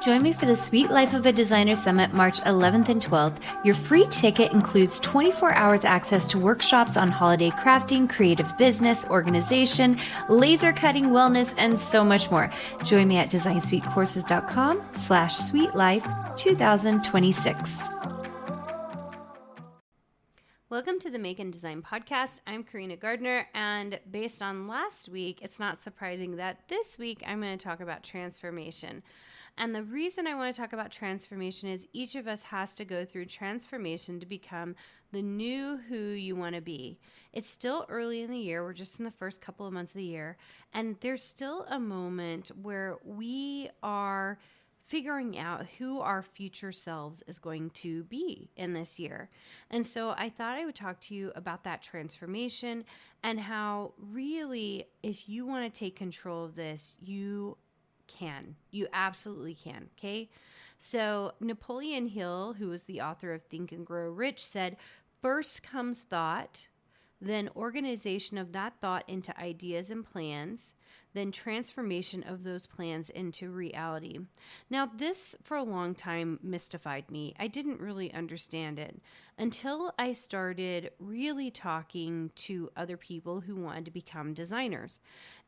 Join me for the Sweet Life of a Designer Summit, March 11th and 12th. Your free ticket includes 24 hours access to workshops on holiday crafting, creative business, organization, laser cutting, wellness, and so much more. Join me at designsweetcourses.com/sweetlife2026. Welcome to the Make and Design podcast. I'm Carina Gardner, and based on last week, it's not surprising that this week I'm going to talk about transformation. And the reason I want to talk about transformation is each of us has to go through transformation to become the new who you want to be. It's still early in the year. We're just in the first couple of months of the year. And there's still a moment where we are figuring out who our future selves is going to be in this year. And so I thought I would talk to you about that transformation and how really, if you want to take control of this, you can. You absolutely can, okay? So Napoleon Hill, who was the author of Think and Grow Rich, said, first comes thought, then organization of that thought into ideas and plans, then transformation of those plans into reality. Now, this for a long time mystified me. I didn't really understand it until I started really talking to other people who wanted to become designers.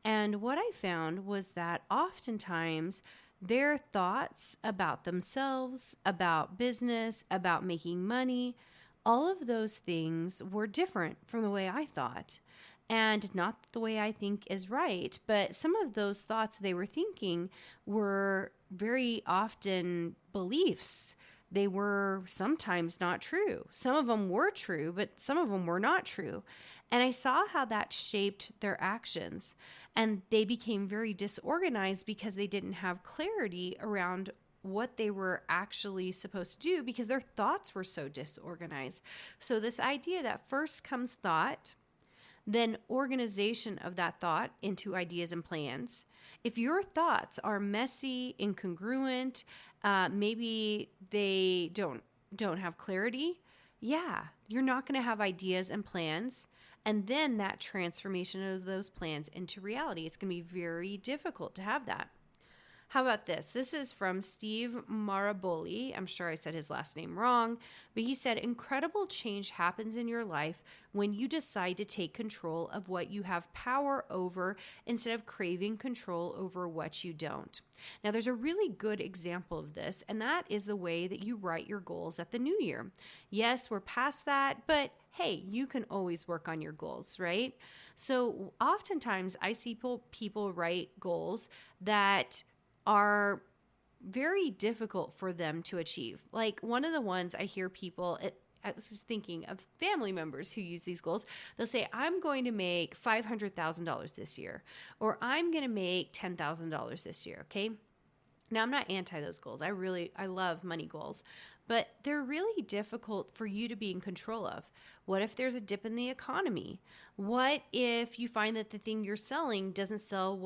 And what I found was that oftentimes their thoughts about themselves, about business, about making money, all of those things were different from the way I thought. And not the way I think is right, but some of those thoughts they were thinking were very often beliefs. They were sometimes not true. Some of them were true, but some of them were not true. And I saw how that shaped their actions. And they became very disorganized because they didn't have clarity around what they were actually supposed to do because their thoughts were so disorganized. So this idea that first comes thought, then organization of that thought into ideas and plans. If your thoughts are messy, incongruent, maybe they don't have clarity, you're not going to have ideas and plans. And then that transformation of those plans into reality. It's going to be very difficult to have that. How about this? This is from Steve Maraboli. I'm sure I said his last name wrong, but he said, incredible change happens in your life when you decide to take control of what you have power over instead of craving control over what you don't. Now, there's a really good example of this, and that is the way that you write your goals at the new year. Yes, we're past that, but hey, you can always work on your goals, right? So oftentimes I see people write goals that are very difficult for them to achieve. Like one of the ones I hear people, I was just thinking of family members who use these goals. They'll say, I'm going to make $500,000 this year, or I'm going to make $10,000 this year. Okay. Now I'm not anti those goals. I love money goals, but they're really difficult for you to be in control of. What if there's a dip in the economy? What if you find that the thing you're selling doesn't sell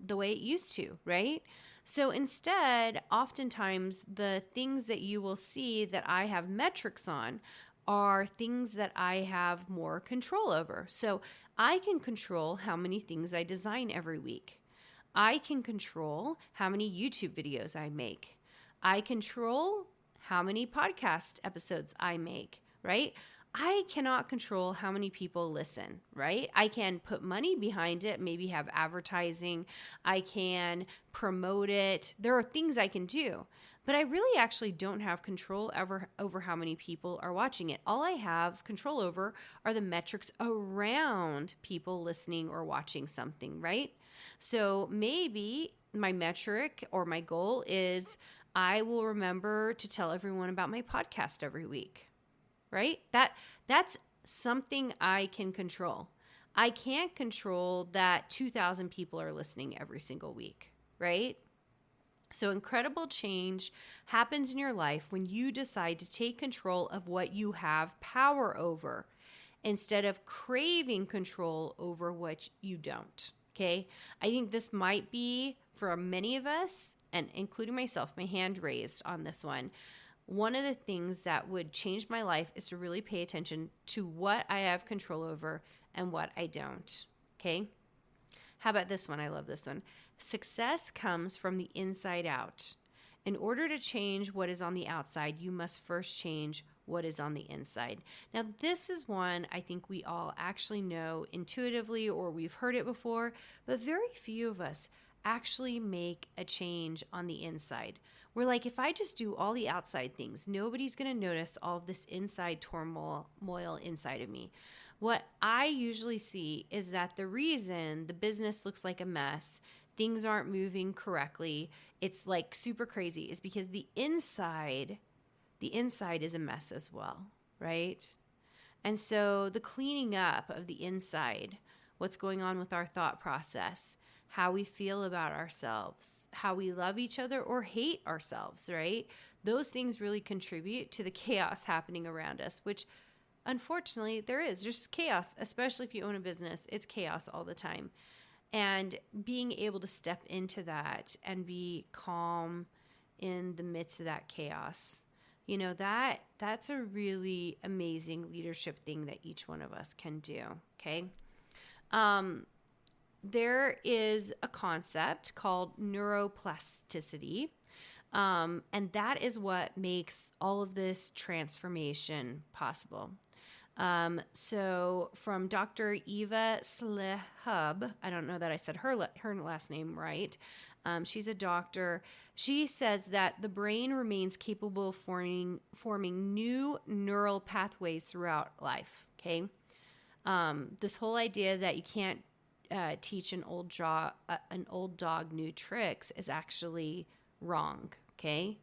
the way it used to, right? So instead, oftentimes the things that you will see that I have metrics on are things that I have more control over. So I can control how many things I design every week. I can control how many YouTube videos I make. I control how many podcast episodes I make, right? I cannot control how many people listen, right? I can put money behind it, maybe have advertising. I can promote it. There are things I can do, but I really actually don't have control over how many people are watching it. All I have control over are the metrics around people listening or watching something, right? So maybe my metric or my goal is I will remember to tell everyone about my podcast every week. Right? That's something I can control. I can't control that 2,000 people are listening every single week, right? So incredible change happens in your life when you decide to take control of what you have power over instead of craving control over what you don't, okay? I think this might be, for many of us, and including myself, my hand raised on this one, one of the things that would change my life is to really pay attention to what I have control over and what I don't, okay? How about this one? I love this one. Success comes from the inside out. In order to change what is on the outside, you must first change what is on the inside. Now, this is one I think we all actually know intuitively, or we've heard it before, but very few of us actually make a change on the inside. We're like, if I just do all the outside things, nobody's going to notice all of this inside turmoil inside of me. What I usually see is that the reason the business looks like a mess, things aren't moving correctly, it's like super crazy, is because the inside is a mess as well, right? And so the cleaning up of the inside, what's going on with our thought process, how we feel about ourselves, how we love each other or hate ourselves, right? Those things really contribute to the chaos happening around us, which unfortunately there is. There's just chaos, especially if you own a business. It's chaos all the time. And being able to step into that and be calm in the midst of that chaos, that's a really amazing leadership thing that each one of us can do, okay? There is a concept called neuroplasticity, and that is what makes all of this transformation possible. So from Dr. Eva Slehub, I don't know that I said her last name right. She's a doctor. She says that the brain remains capable of forming new neural pathways throughout life. Okay. This whole idea that you can't teach an old dog new tricks is actually wrong. Okay.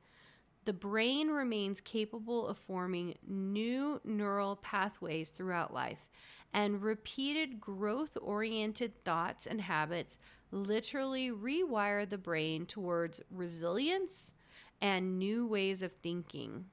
The brain remains capable of forming new neural pathways throughout life, and repeated growth-oriented thoughts and habits literally rewire the brain towards resilience and new ways of thinking.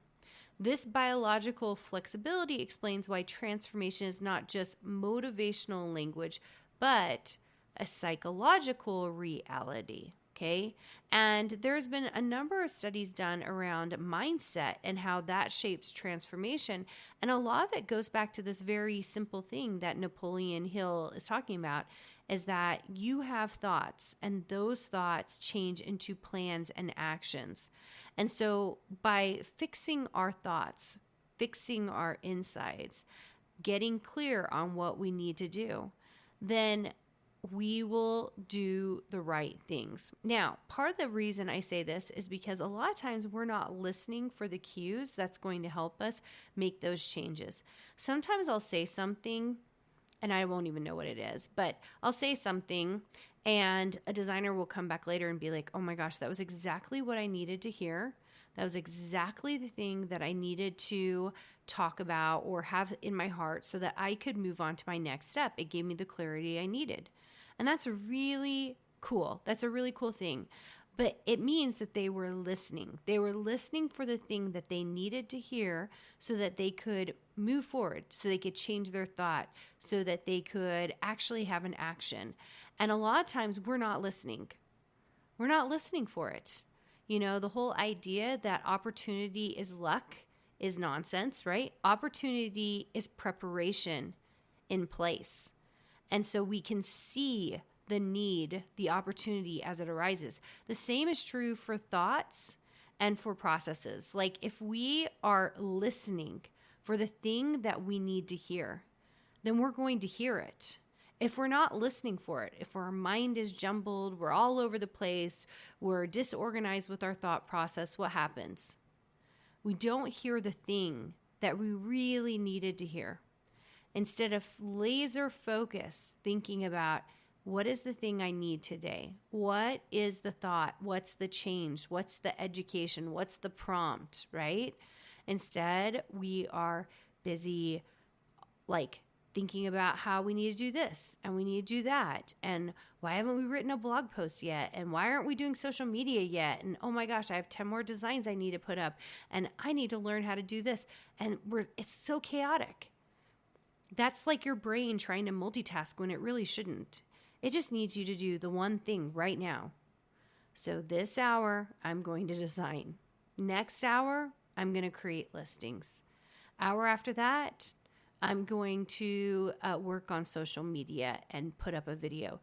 This biological flexibility explains why transformation is not just motivational language, but a psychological reality. Okay. And there's been a number of studies done around mindset and how that shapes transformation. And a lot of it goes back to this very simple thing that Napoleon Hill is talking about, is that you have thoughts and those thoughts change into plans and actions. And so by fixing our thoughts, fixing our insides, getting clear on what we need to do, then we will do the right things. Now, part of the reason I say this is because a lot of times we're not listening for the cues that's going to help us make those changes. Sometimes I'll say something and I won't even know what it is, but I'll say something and a designer will come back later and be like, oh my gosh, that was exactly what I needed to hear. That was exactly the thing that I needed to talk about or have in my heart so that I could move on to my next step. It gave me the clarity I needed. And that's really cool. That's a really cool thing. But it means that they were listening. They were listening for the thing that they needed to hear so that they could move forward, so they could change their thought, so that they could actually have an action. And a lot of times we're not listening. We're not listening for it. The whole idea that opportunity is luck is nonsense, right? Opportunity is preparation in place. And so we can see the need, the opportunity as it arises. The same is true for thoughts and for processes. Like if we are listening for the thing that we need to hear, then we're going to hear it. If we're not listening for it, if our mind is jumbled, we're all over the place, we're disorganized with our thought process, what happens? We don't hear the thing that we really needed to hear. Instead of laser focus, thinking about what is the thing I need today? What is the thought? What's the change? What's the education? What's the prompt, right? Instead, we are busy thinking about how we need to do this and we need to do that. And why haven't we written a blog post yet? And why aren't we doing social media yet? And oh my gosh, I have 10 more designs I need to put up and I need to learn how to do this. And it's so chaotic. That's like your brain trying to multitask when it really shouldn't. It just needs you to do the one thing right now. So this hour, I'm going to design. Next hour, I'm going to create listings. Hour after that, I'm going to work on social media and put up a video.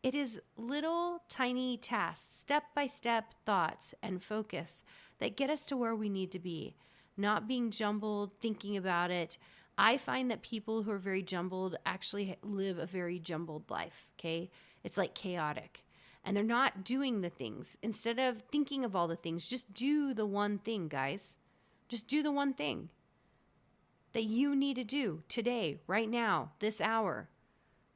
It is little tiny tasks, step-by-step thoughts and focus that get us to where we need to be, not being jumbled, thinking about it. I find that people who are very jumbled actually live a very jumbled life, okay? It's like chaotic. And they're not doing the things. Instead of thinking of all the things, just do the one thing, guys. Just do the one thing that you need to do today, right now, this hour.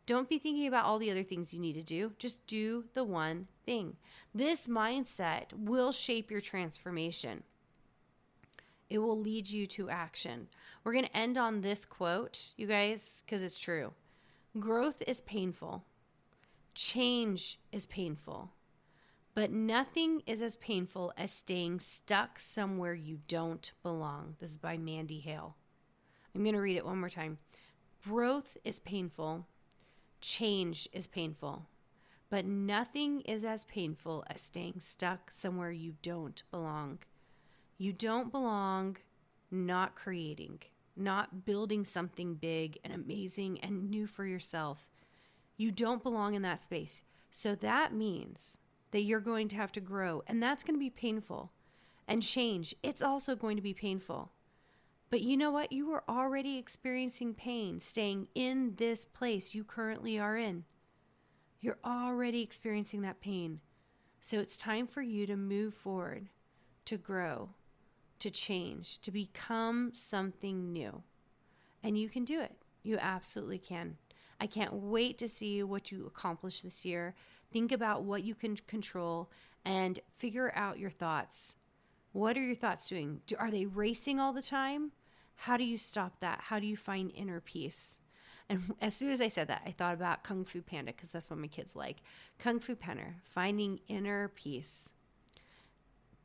Don't be thinking about all the other things you need to do. Just do the one thing. This mindset will shape your transformation. It will lead you to action. We're going to end on this quote, you guys, because it's true. Growth is painful. Change is painful. But nothing is as painful as staying stuck somewhere you don't belong. This is by Mandy Hale. I'm going to read it one more time. Growth is painful. Change is painful. But nothing is as painful as staying stuck somewhere you don't belong. You don't belong not creating, not building something big and amazing and new for yourself. You don't belong in that space. So that means that you're going to have to grow, and that's going to be painful. And change, it's also going to be painful. But you know what? You are already experiencing pain staying in this place you currently are in. You're already experiencing that pain. So it's time for you to move forward, to grow, to change, to become something new. And you can do it. You absolutely can. I can't wait to see what you accomplish this year. Think about what you can control and figure out your thoughts. What are your thoughts doing? Are they racing all the time? How do you stop that? How do you find inner peace? And as soon as I said that, I thought about Kung Fu Panda, because that's what my kids like. Kung Fu Panda, finding inner peace.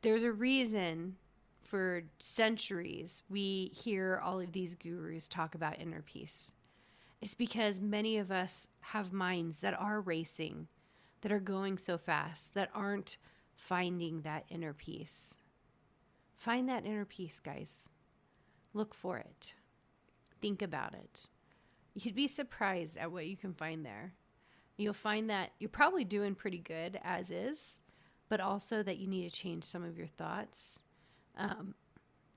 There's a reason for centuries we hear all of these gurus talk about inner peace. It's because many of us have minds that are racing, that are going so fast, that aren't finding that inner peace. Find that inner peace, guys. Look for it. Think about it. You'd be surprised at what you can find there. You'll find that you're probably doing pretty good as is, but also that you need to change some of your thoughts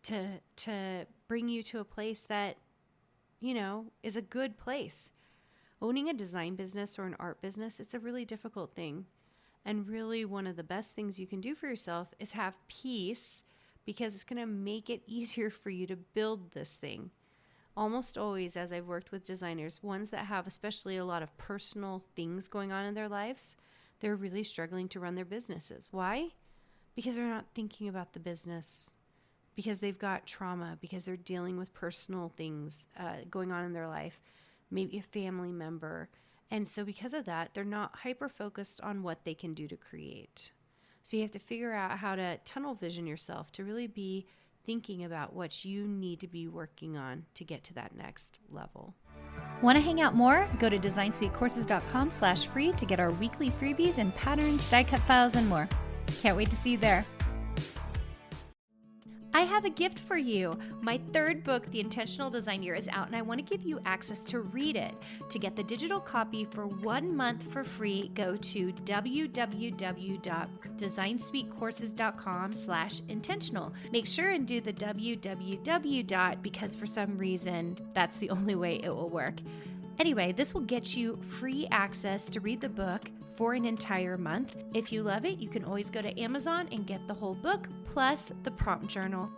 to bring you to a place that, you know, is a good place. Owning a design business or an art business, it's a really difficult thing. And really one of the best things you can do for yourself is have peace, because it's going to make it easier for you to build this thing. Almost always, as I've worked with designers, ones that have especially a lot of personal things going on in their lives, they're really struggling to run their businesses. Why? Because they're not thinking about the business, because they've got trauma, because they're dealing with personal things going on in their life, maybe a family member. And so because of that, they're not hyper-focused on what they can do to create. So you have to figure out how to tunnel vision yourself to really be thinking about what you need to be working on to get to that next level. Want to hang out more? Go to DesignSuiteCourses.com/free to get our weekly freebies and patterns, die cut files, and more. Can't wait to see you there. I have a gift for you. My third book, The Intentional Design Year, is out, and I want to give you access to read it. To get the digital copy for 1 month for free, go to www.DesignSuiteCourses.com/intentional. Make sure and do the www. Because for some reason, that's the only way it will work. Anyway, this will get you free access to read the book for an entire month. If you love it, you can always go to Amazon and get the whole book plus the prompt journal.